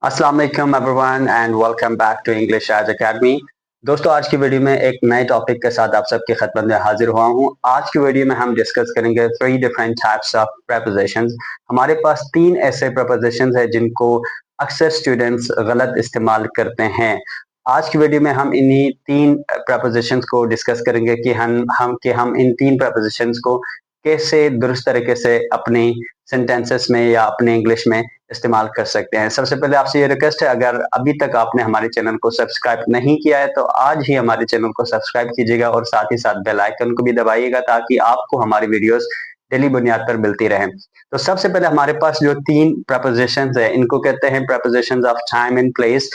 अस्सलाम वालेकुम everyone and welcome back to English age academy. दोस्तों, आज की वीडियो में एक नए टॉपिक के साथ आप सबकी खिदमत में हाजिर हुआ हूँ। आज की वीडियो में हम डिस्कस करेंगे three different types of propositions. हमारे पास तीन ऐसे प्रपोजिशंस हैं जिनको अक्सर स्टूडेंट्स गलत इस्तेमाल करते हैं। आज की वीडियो में हम इन्हीं तीन प्रपोजिशंस को डिस्कस करेंगे कि हम इन तीन प्रपोजिशंस को कैसे दुरुस्त तरीके से अपनी सेंटेंसेस में या अपने इंग्लिश में इस्तेमाल कर सकते हैं। सबसे पहले आपसे ये रिक्वेस्ट है, अगर अभी तक आपने हमारे चैनल को सब्सक्राइब नहीं किया है तो आज ही हमारे चैनल को सब्सक्राइब कीजिएगा और साथ ही साथ बेल आइकन को भी दबाइएगा ताकि आपको हमारी वीडियोस डेली बुनियाद पर मिलती रहे। तो सबसे पहले हमारे पास जो तीन प्रपोजिशंस है इनको कहते हैं propositions of time and place.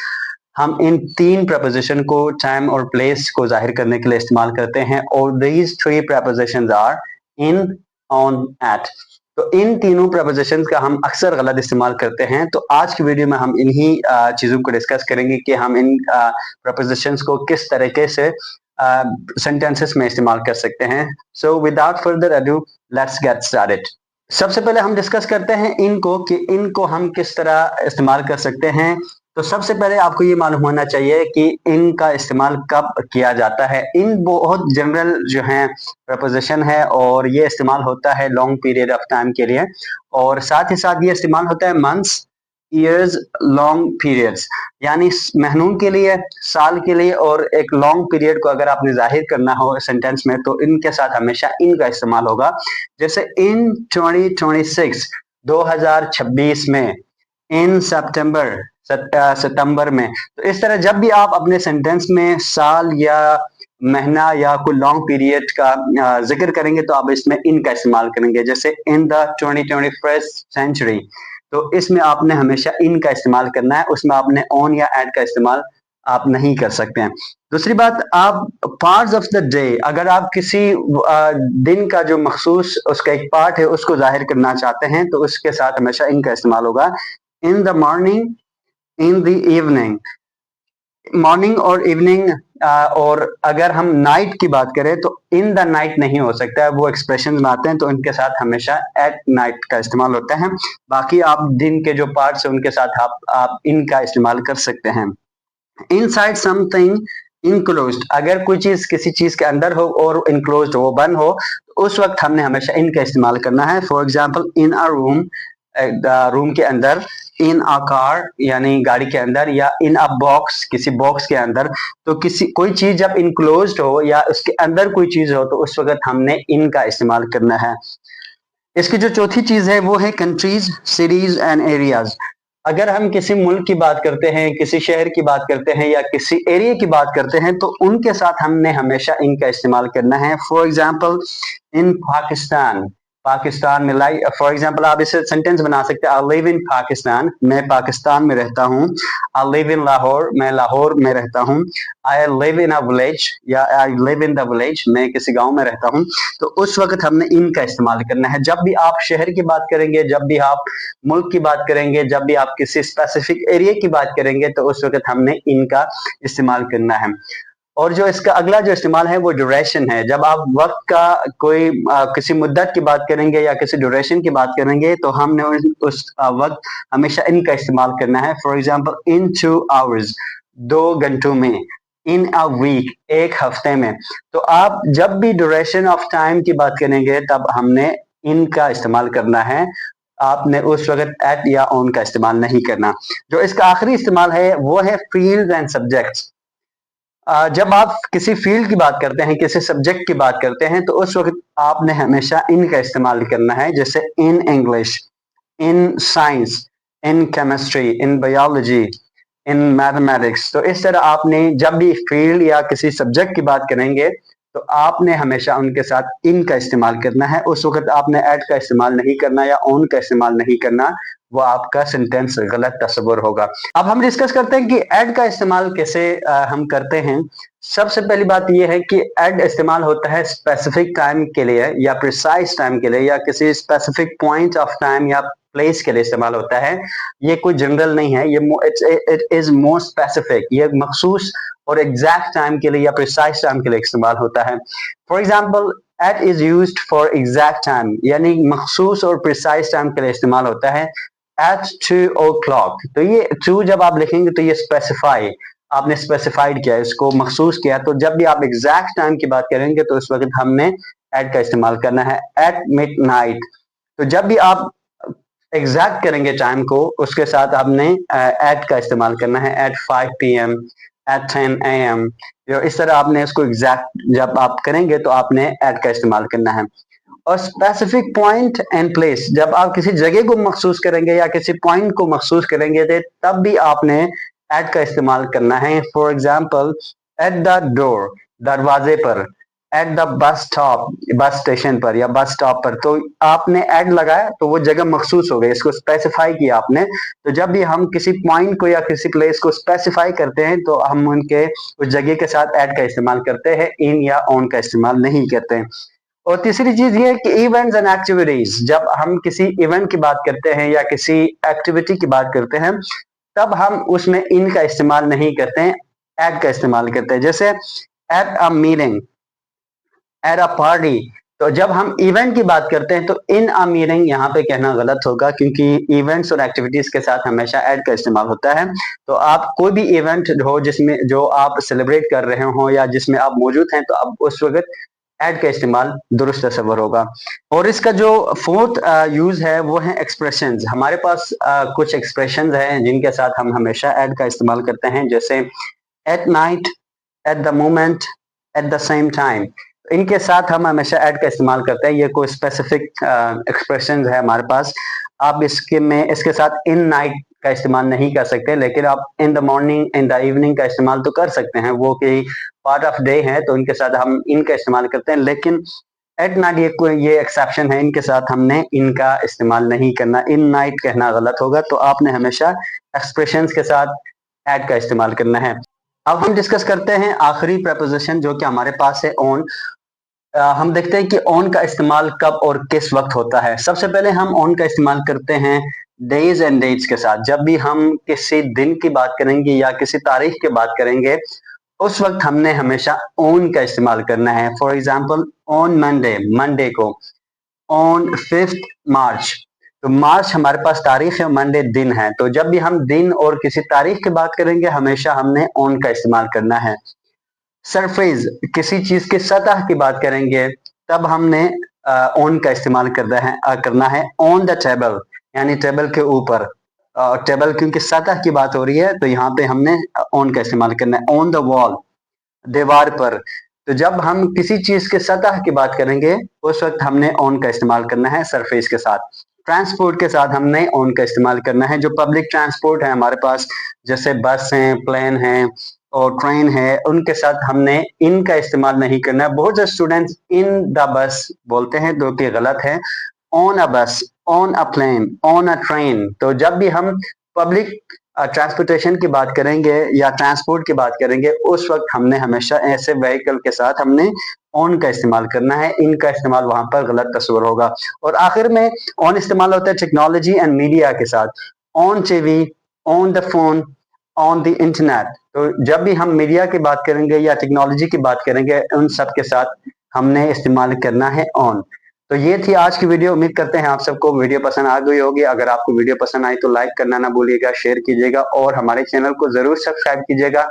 हम इन तीन प्रपोजिशन को टाइम और प्लेस को जाहिर करने के लिए इस्तेमाल करते हैं और these three prepositions are in, on, at. तो इन तीनों प्रपोजिशंस का हम अक्सर गलत इस्तेमाल करते हैं। तो आज की वीडियो में हम इन्हीं चीजों को डिस्कस करेंगे कि हम इन प्रपोजिशंस को किस तरीके से सेंटेंसेस में इस्तेमाल कर सकते हैं। So without further ado, let's get started. सबसे पहले हम डिस्कस करते हैं इनको कि इनको हम किस तरह इस्तेमाल कर सकते हैं। तो सबसे पहले आपको ये मालूम होना चाहिए कि इन का इस्तेमाल कब किया जाता है। इन बहुत जनरल जो है प्रपोजिशन है और ये इस्तेमाल होता है लॉन्ग पीरियड ऑफ टाइम के लिए और साथ ही साथ ये इस्तेमाल होता है मंथ्स, ईयर्स, लॉन्ग पीरियड्स, यानी महीनों के लिए, साल के लिए और एक लॉन्ग पीरियड को अगर आपने जाहिर करना हो सेंटेंस में तो इनके साथ हमेशा इन का इस्तेमाल होगा। जैसे इन 2026, 2026 में, इन सितंबर में। तो इस तरह जब भी आप अपने सेंटेंस में साल या महीना या कोई लॉन्ग पीरियड का जिक्र करेंगे तो आप इसमें इन का इस्तेमाल करेंगे। जैसे इन द 21st सेंचुरी, तो इसमें आपने हमेशा इन का इस्तेमाल करना है, उसमें आपने ऑन या एट का इस्तेमाल आप नहीं कर सकते हैं। दूसरी बात, आप पार्ट्स ऑफ द डे, अगर आप किसी दिन का जो मखसूस उसका एक पार्ट है उसको जाहिर करना चाहते हैं तो उसके साथ हमेशा इन का इस्तेमाल होगा। In the morning, in the evening, morning और इवनिंग। और अगर हम नाइट की बात करें तो इन द नाइट नहीं हो सकता है, वो एक्सप्रेशन में आते हैं तो इनके साथ हमेशा एट नाइट का इस्तेमाल होता है। बाकी आप दिन के जो पार्ट्स है उनके साथ आप इन का इस्तेमाल कर सकते हैं। इनसाइड समथिंग इनक्लोज्ड, अगर कोई चीज किसी चीज के अंदर हो और इनक्लोज्ड हो, बंद हो, तो उस वक्त हमने हमेशा इनका इस्तेमाल करना है। For example, in a room, room के अंदर, इन अ कार यानी गाड़ी के अंदर, या इन अ बॉक्स, किसी बॉक्स के अंदर। तो किसी कोई चीज जब इनक्लोज्ड हो या उसके अंदर कोई चीज हो तो उस वक्त हमने इन का इस्तेमाल करना है। इसकी जो चौथी चीज है वो है कंट्रीज, सिटीज एंड एरियाज। अगर हम किसी मुल्क की बात करते हैं, किसी शहर की बात करते हैं या किसी एरिया की बात करते हैं तो उनके साथ हमने हमेशा इनका इस्तेमाल करना है। फॉर एग्जाम्पल, इन पाकिस्तान, पाकिस्तान में, लाइक फॉर एग्जाम्पल आप इसे सेंटेंस बना सकते हैं, आई लिव इन पाकिस्तान, मैं पाकिस्तान में रहता हूँ। आई लिव इन लाहौर, मैं लाहौर में रहता हूँ। I live in a village, या I live in the village, मैं किसी गांव में रहता हूँ। तो उस वक्त हमने इन का इस्तेमाल करना है। जब भी आप शहर की बात करेंगे, जब भी आप मुल्क की बात करेंगे, जब भी आप किसी स्पेसिफिक एरिया की बात करेंगे तो उस वक्त हमने इन का इस्तेमाल करना है। और जो इसका अगला जो इस्तेमाल है वो ड्यूरेशन है। जब आप वक्त का कोई किसी मुद्दत की बात करेंगे या किसी ड्यूरेशन की बात करेंगे तो हमने उस वक्त हमेशा इनका इस्तेमाल करना है। फॉर एग्जाम्पल, इन 2 आवर्स, 2 घंटों में। इन अ वीक, एक हफ्ते में। तो आप जब भी ड्यूरेशन ऑफ टाइम की बात करेंगे तब हमने इन का इस्तेमाल करना है। आपने उस वक्त एट या ऑन का इस्तेमाल नहीं करना। जो इसका आखिरी इस्तेमाल है वो है फील्ड एंड सब्जेक्ट्स। जब आप किसी फील्ड की बात करते हैं, किसी सब्जेक्ट की बात करते हैं तो उस वक्त आपने हमेशा इन का इस्तेमाल करना है। जैसे in English, in science, in chemistry, in biology, in mathematics. तो इस तरह आपने जब भी फील्ड या किसी सब्जेक्ट की बात करेंगे तो आपने हमेशा उनके साथ इन का इस्तेमाल करना है। उस वक्त आपने एट का इस्तेमाल नहीं करना या ऑन का इस्तेमाल नहीं करना, वो आपका सेंटेंस गलत तस्वर होगा। अब हम डिस्कस करते हैं कि एड का इस्तेमाल कैसे हम करते हैं। सबसे पहली बात यह है कि एड इस्तेमाल होता है स्पेसिफिक टाइम के लिए या प्रिसाइज टाइम के लिए या किसी स्पेसिफिक पॉइंट ऑफ टाइम या प्लेस के लिए इस्तेमाल होता है। ये कोई जनरल नहीं है, ये इट इज मोर स्पेसिफिक, ये मखसूस और एग्जैक्ट टाइम के लिए या प्रिसाइज टाइम के लिए इस्तेमाल होता है। For example, at is used for exact time, यानी मखसूस और प्रिसाइज टाइम के लिए इस्तेमाल होता है। at 2 o'clock। तो ये 2 जब आप लिखेंगे तो ये स्पेसिफाई, आपने स्पेसिफाइड किया, इसको मखसूस किया। तो जब भी आप एग्जैक्ट टाइम की बात करेंगे तो उस वक्त हमने एट का इस्तेमाल करना है, एट मिडनाइट। तो जब भी आप एग्जैक्ट करेंगे टाइम को, उसके साथ आपने एट का इस्तेमाल करना है, एट 5 PM, एट 10 AM। जो इस तरह आपने इसको एग्जैक्ट जब आप करेंगे तो आपने एट का इस्तेमाल करना है। और स्पेसिफिक पॉइंट एंड प्लेस, जब आप किसी जगह को मखसूस करेंगे या किसी पॉइंट को मखसूस करेंगे तो तब भी आपने एट का इस्तेमाल करना है। For example, at the door, दरवाजे पर, at the bus stop, bus station पर या बस स्टॉप पर। तो आपने एट लगाया तो वो जगह मखसूस हो गई, इसको स्पेसिफाई किया आपने। तो जब भी हम किसी पॉइंट को या किसी प्लेस को स्पेसिफाई करते हैं तो हम उनके उस जगह के साथ एट का इस्तेमाल करते हैं, इन या ऑन का इस्तेमाल नहीं करते हैं। और तीसरी चीज ये है कि इवेंट्स एंड एक्टिविटीज, जब हम किसी इवेंट की बात करते हैं या किसी एक्टिविटी की बात करते हैं तब हम उसमें इन का इस्तेमाल नहीं करते हैं, एट का इस्तेमाल करते हैं। जैसे at a meeting, at a party. तो जब हम इवेंट की बात करते हैं तो इन अ मीटिंग यहाँ पे कहना गलत होगा, क्योंकि इवेंट्स और एक्टिविटीज के साथ हमेशा एट का इस्तेमाल होता है। तो आप कोई भी इवेंट हो जिसमें जो आप सेलिब्रेट कर रहे हो या जिसमें आप मौजूद हैं तो आप उस वक्त एड का इस्तेमाल दुरुस्त तस्वर होगा। और इसका जो फोर्थ यूज है वो है एक्सप्रेशंस। हमारे पास कुछ एक्सप्रेशंस हैं जिनके साथ हम हमेशा एड का इस्तेमाल करते हैं, जैसे at night, at the moment, at the same time. इनके साथ हम हमेशा एट का इस्तेमाल करते हैं। ये कोई स्पेसिफिक एक्सप्रेशन है हमारे पास। आप इसके में इसके साथ इन नाइट का इस्तेमाल नहीं कर सकते, लेकिन आप in the morning, in the evening का इस्तेमाल तो कर सकते हैं। वो कि पार्ट ऑफ डे है तो इनके साथ हम इनका इस्तेमाल करते हैं, लेकिन एट नाइट ये एक्सेप्शन है, इनके साथ हमने इनका इस्तेमाल नहीं करना। इन नाइट कहना गलत होगा, तो आपने हमेशा एक्सप्रेशंस के साथ एट का इस्तेमाल करना है। अब हम डिस्कस करते हैं आखिरी प्रपोजिशन जो कि हमारे पास है ऑन। हम देखते हैं कि ऑन का इस्तेमाल कब और किस वक्त होता है। सबसे पहले हम ऑन का इस्तेमाल करते हैं डेज एंड डेट्स के साथ। जब भी हम किसी दिन की बात करेंगे या किसी तारीख की बात करेंगे उस वक्त हमने हमेशा ऑन का इस्तेमाल करना है। For example, on Monday, Monday को। ऑन 5 मार्च, तो मार्च हमारे पास तारीख है, मंडे दिन है। तो जब भी हम दिन और किसी तारीख की बात करेंगे हमेशा हमने ऑन का इस्तेमाल करना है। सरफेस, किसी चीज की सतह की बात करेंगे तब हमने ऑन का इस्तेमाल करना है ऑन द टेबल, यानी टेबल के ऊपर। टेबल क्योंकि सतह की बात हो रही है तो यहाँ पे हमने ऑन का इस्तेमाल करना है। ऑन द वॉल, दीवार पर। तो जब हम किसी चीज के सतह की बात करेंगे उस वक्त हमने ऑन का इस्तेमाल करना है सरफेस के साथ। ट्रांसपोर्ट के साथ हमने ऑन का इस्तेमाल करना है। जो पब्लिक ट्रांसपोर्ट है हमारे पास, जैसे बस है, प्लेन है और ट्रेन है, उनके साथ हमने इन का इस्तेमाल नहीं करना है। बहुत से स्टूडेंट्स इन द बस बोलते हैं जो कि गलत है। On a bus, on a plane, on a train. तो जब भी हम पब्लिक ट्रांसपोर्टेशन की बात करेंगे या ट्रांसपोर्ट की बात करेंगे उस वक्त हमने हमेशा ऐसे व्हीकल के साथ हमने ऑन का इस्तेमाल करना है, इनका इस्तेमाल वहां पर गलत तस्वर होगा। और आखिर में ऑन इस्तेमाल होता है टेक्नोलॉजी एंड मीडिया के साथ। On TV, on the phone, on the internet. तो जब भी हम मीडिया की बात करेंगे या टेक्नोलॉजी की बात करेंगे उन सब के साथ हमने इस्तेमाल करना है ऑन। तो ये थी आज की वीडियो। उम्मीद करते हैं आप सबको वीडियो पसंद आ गई होगी। अगर आपको वीडियो पसंद आई तो लाइक करना ना भूलिएगा, शेयर कीजिएगा और हमारे चैनल को जरूर सब्सक्राइब कीजिएगा।